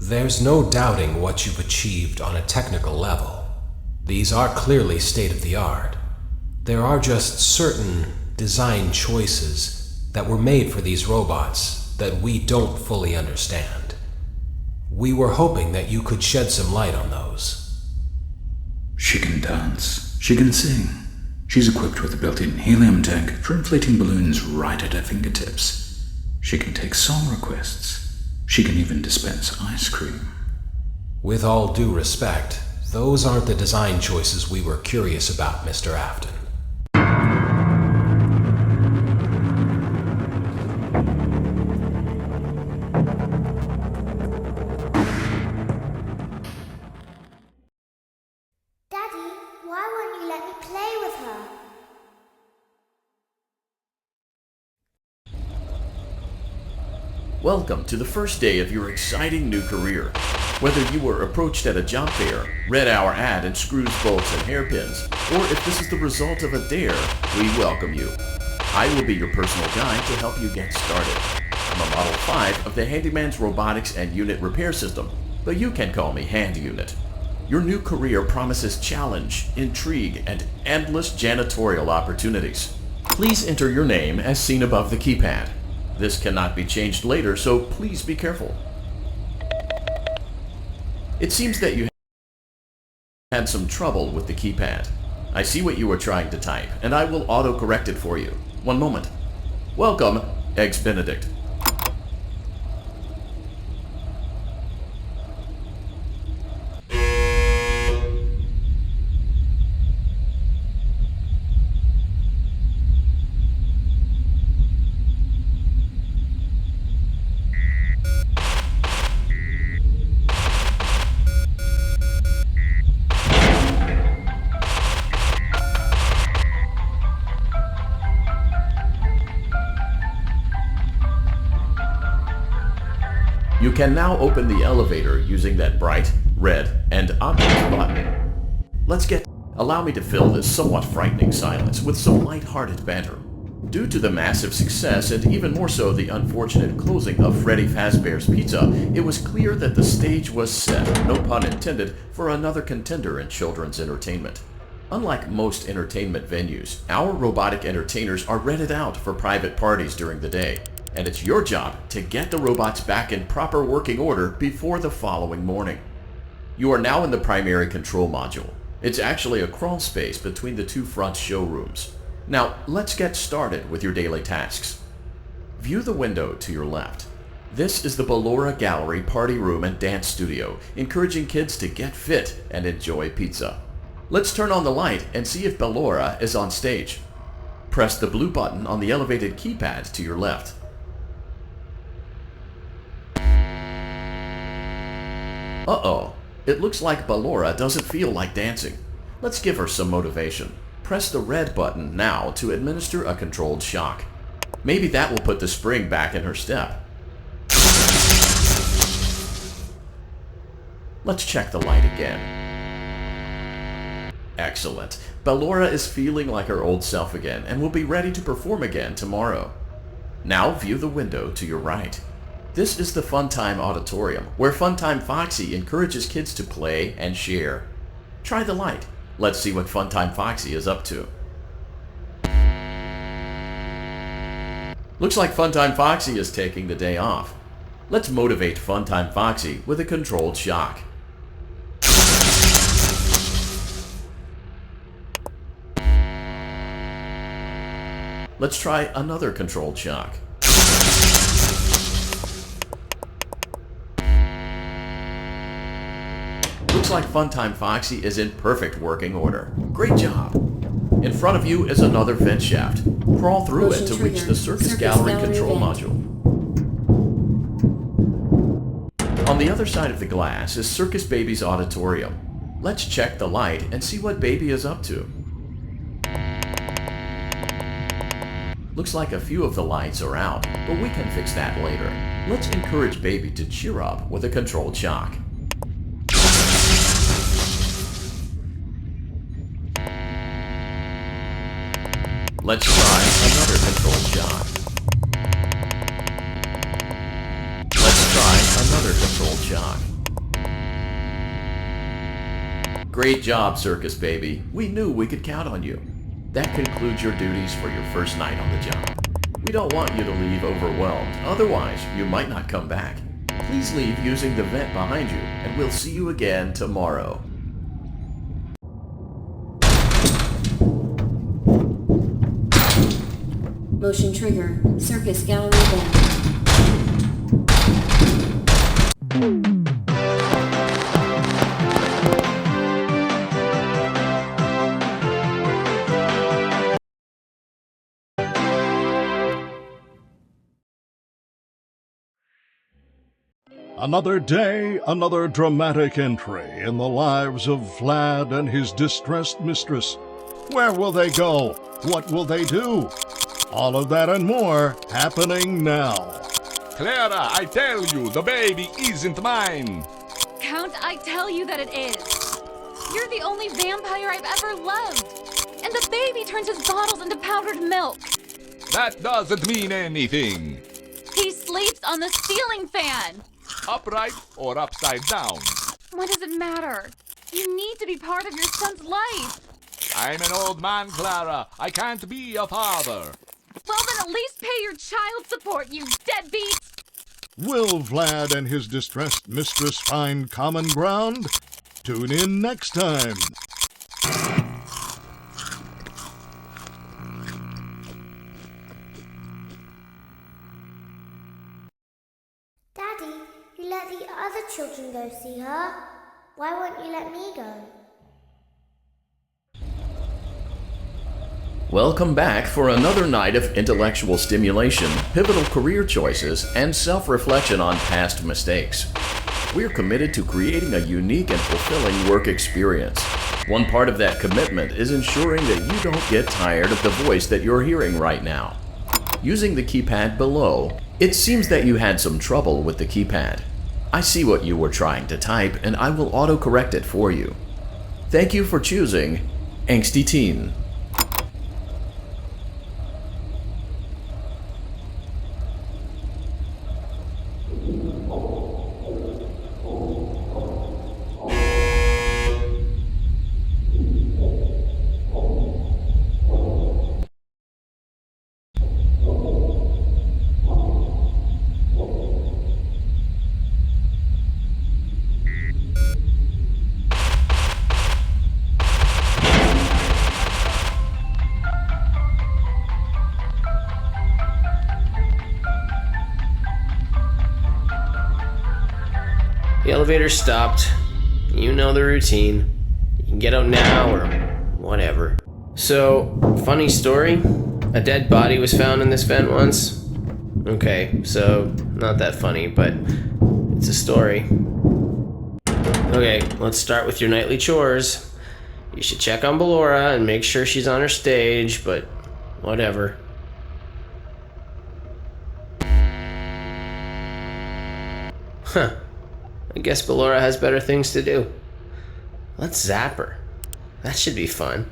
There's no doubting what you've achieved on a technical level. These are clearly state-of-the-art. There are just certain design choices that were made for these robots that we don't fully understand. We were hoping that you could shed some light on those. She can dance. She can sing. She's equipped with a built-in helium tank for inflating balloons right at her fingertips. She can take song requests. She can even dispense ice cream. With all due respect, those aren't the design choices we were curious about, Mr. Afton. Daddy, why won't you let me play with her? Welcome to the first day of your exciting new career. Whether you were approached at a job fair, read our ad in screws, bolts, and hairpins, or if this is the result of a dare, we welcome you. I will be your personal guide to help you get started. I'm a Model 5 of the Handyman's Robotics and Unit Repair System, but you can call me Hand Unit. Your new career promises challenge, intrigue, and endless janitorial opportunities. Please enter your name as seen above the keypad. This cannot be changed later, so please be careful. It seems that you had some trouble with the keypad. I see what you were trying to type, and I will auto-correct it for you. One moment. Welcome, Eggs Benedict. You can now open the elevator using that bright, red, and obvious button. Allow me to fill this somewhat frightening silence with some light-hearted banter. Due to the massive success, and even more so the unfortunate closing of Freddy Fazbear's Pizza, it was clear that the stage was set, no pun intended, for another contender in children's entertainment. Unlike most entertainment venues, our robotic entertainers are rented out for private parties during the day. And it's your job to get the robots back in proper working order before the following morning. You are now in the primary control module. It's actually a crawl space between the two front showrooms. Now, let's get started with your daily tasks. View the window to your left. This is the Ballora Gallery Party Room and Dance Studio, encouraging kids to get fit and enjoy pizza. Let's turn on the light and see if Ballora is on stage. Press the blue button on the elevated keypad to your left. Uh-oh, it looks like Ballora doesn't feel like dancing. Let's give her some motivation. Press the red button now to administer a controlled shock. Maybe that will put the spring back in her step. Let's check the light again. Excellent. Ballora is feeling like her old self again and will be ready to perform again tomorrow. Now view the window to your right. This is the Funtime Auditorium, where Funtime Foxy encourages kids to play and share. Try the light. Let's see what Funtime Foxy is up to. Looks like Funtime Foxy is taking the day off. Let's motivate Funtime Foxy with a controlled shock. Let's try another controlled shock. Looks like Funtime Foxy is in perfect working order. Great job! In front of you is another vent shaft. Crawl through it to reach the Circus Gallery control module. On the other side of the glass is Circus Baby's auditorium. Let's check the light and see what Baby is up to. Looks like a few of the lights are out, but we can fix that later. Let's encourage Baby to cheer up with a controlled shock. Let's try another controlled shock. Let's try another controlled shock. Great job, Circus Baby. We knew we could count on you. That concludes your duties for your first night on the job. We don't want you to leave overwhelmed, otherwise you might not come back. Please leave using the vent behind you, and we'll see you again tomorrow. Motion trigger. Circus gallery vent. Another day, another dramatic entry in the lives of Vlad and his distressed mistress. Where will they go? What will they do? All of that and more happening now. Clara, I tell you, the baby isn't mine. Count, I tell you that it is. You're the only vampire I've ever loved. And the baby turns his bottles into powdered milk. That doesn't mean anything. He sleeps on the ceiling fan. Upright or upside down. What does it matter? You need to be part of your son's life. I'm an old man, Clara. I can't be a father. Well, then at least pay your child support, you deadbeat! Will Vlad and his distressed mistress find common ground? Tune in next time. Daddy, you let the other children go see her. Why won't you let me go? Welcome back for another night of intellectual stimulation, pivotal career choices, and self-reflection on past mistakes. We're committed to creating a unique and fulfilling work experience. One part of that commitment is ensuring that you don't get tired of the voice that you're hearing right now. Using the keypad below, it seems that you had some trouble with the keypad. I see what you were trying to type, and I will auto-correct it for you. Thank you for choosing Angsty Teen. The elevator stopped. You know the routine. You can get out now or whatever. So, funny story. A dead body was found in this vent once. Okay, so not that funny, but it's a story. Okay, let's start with your nightly chores. You should check on Ballora and make sure she's on her stage, but whatever. Huh. I guess Ballora has better things to do. Let's zap her. That should be fun.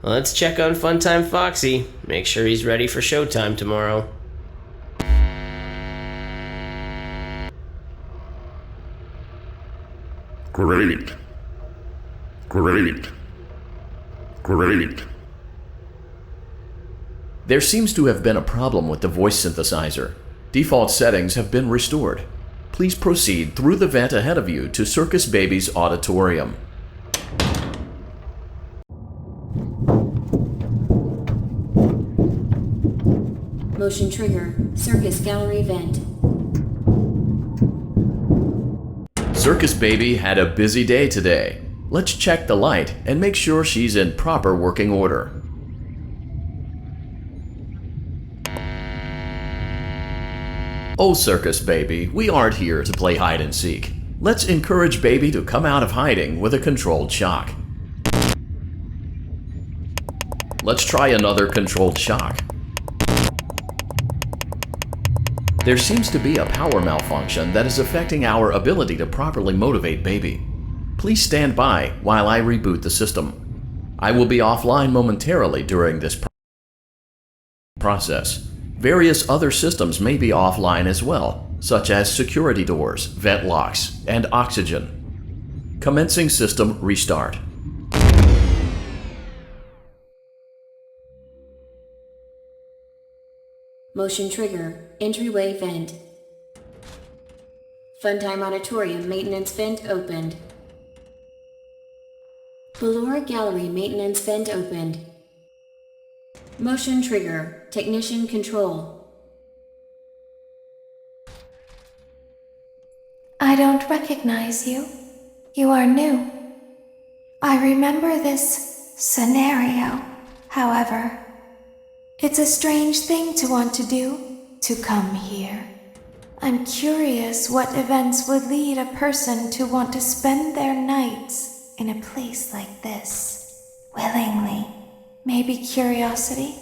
Let's check on Funtime Foxy. Make sure he's ready for showtime tomorrow. Great. Great. Great. There seems to have been a problem with the voice synthesizer. Default settings have been restored. Please proceed through the vent ahead of you to Circus Baby's auditorium. Motion trigger. Circus gallery vent. Circus Baby had a busy day today. Let's check the light and make sure she's in proper working order. Oh, Circus Baby, we aren't here to play hide and seek. Let's encourage Baby to come out of hiding with a controlled shock. Let's try another controlled shock. There seems to be a power malfunction that is affecting our ability to properly motivate baby. Please stand by while I reboot the system. I will be offline momentarily during this process. Various other systems may be offline as well, such as security doors, vent locks, and oxygen. Commencing system restart. Motion trigger, entryway vent. Funtime Auditorium maintenance vent opened. Ballora Gallery maintenance vent opened. Motion trigger, technician control. I don't recognize you. You are new. I remember this scenario, however. It's a strange thing to want to do, to come here. I'm curious what events would lead a person to want to spend their nights in a place like this. Willingly. Maybe curiosity,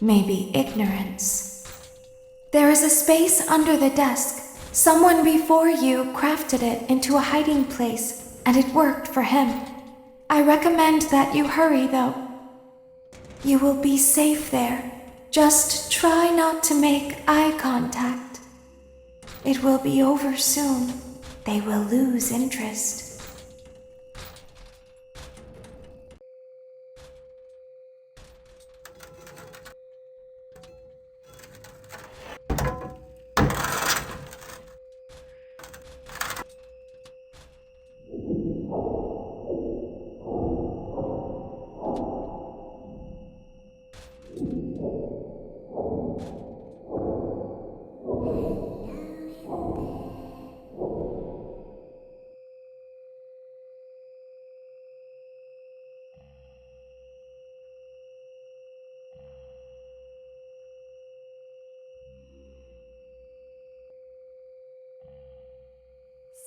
maybe ignorance. There is a space under the desk. Someone before you crafted it into a hiding place, and it worked for him. I recommend that you hurry, though. You will be safe there. Just try not to make eye contact. It will be over soon. They will lose interest.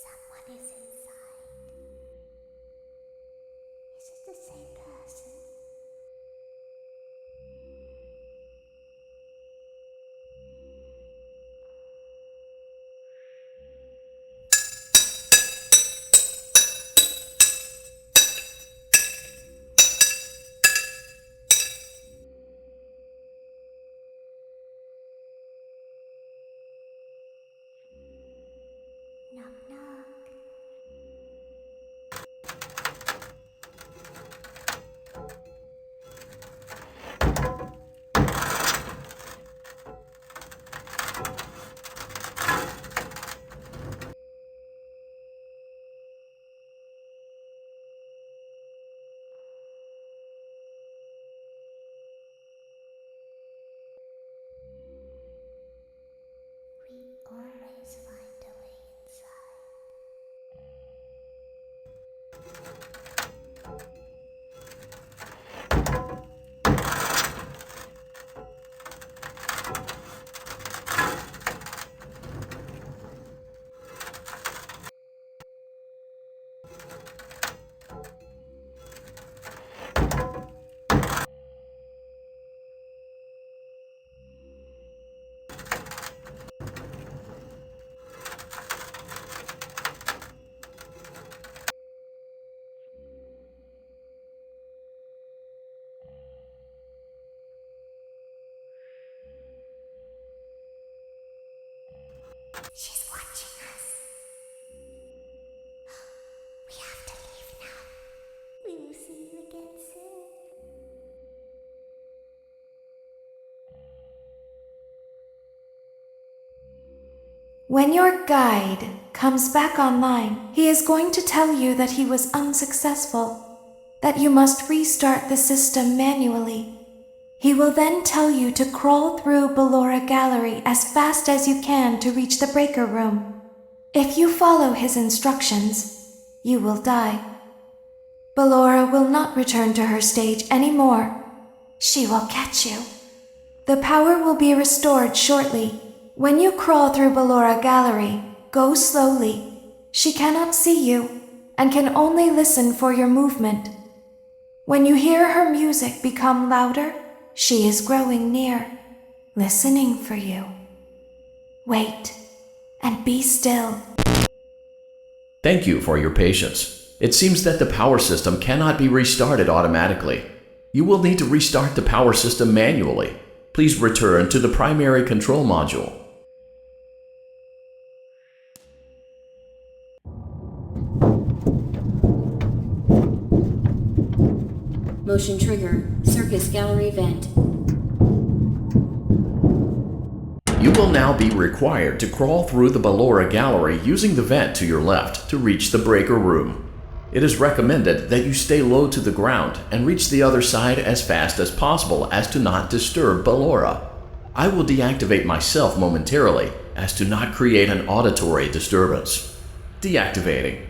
Someone is inside. Is it the same person? Knock, knock. We always find a way inside. She's watching us. We have to leave now. We will see you again soon. When your guide comes back online, he is going to tell you that he was unsuccessful, that you must restart the system manually. He will then tell you to crawl through Ballora Gallery as fast as you can to reach the breaker room. If you follow his instructions, you will die. Ballora will not return to her stage anymore. She will catch you. The power will be restored shortly. When you crawl through Ballora Gallery, go slowly. She cannot see you and can only listen for your movement. When you hear her music become louder, she is growing near, listening for you. Wait, and be still. Thank you for your patience. It seems that the power system cannot be restarted automatically. You will need to restart the power system manually. Please return to the primary control module. Motion trigger, circus gallery vent. You will now be required to crawl through the Ballora gallery using the vent to your left to reach the breaker room. It is recommended that you stay low to the ground and reach the other side as fast as possible as to not disturb Ballora. I will deactivate myself momentarily as to not create an auditory disturbance. Deactivating.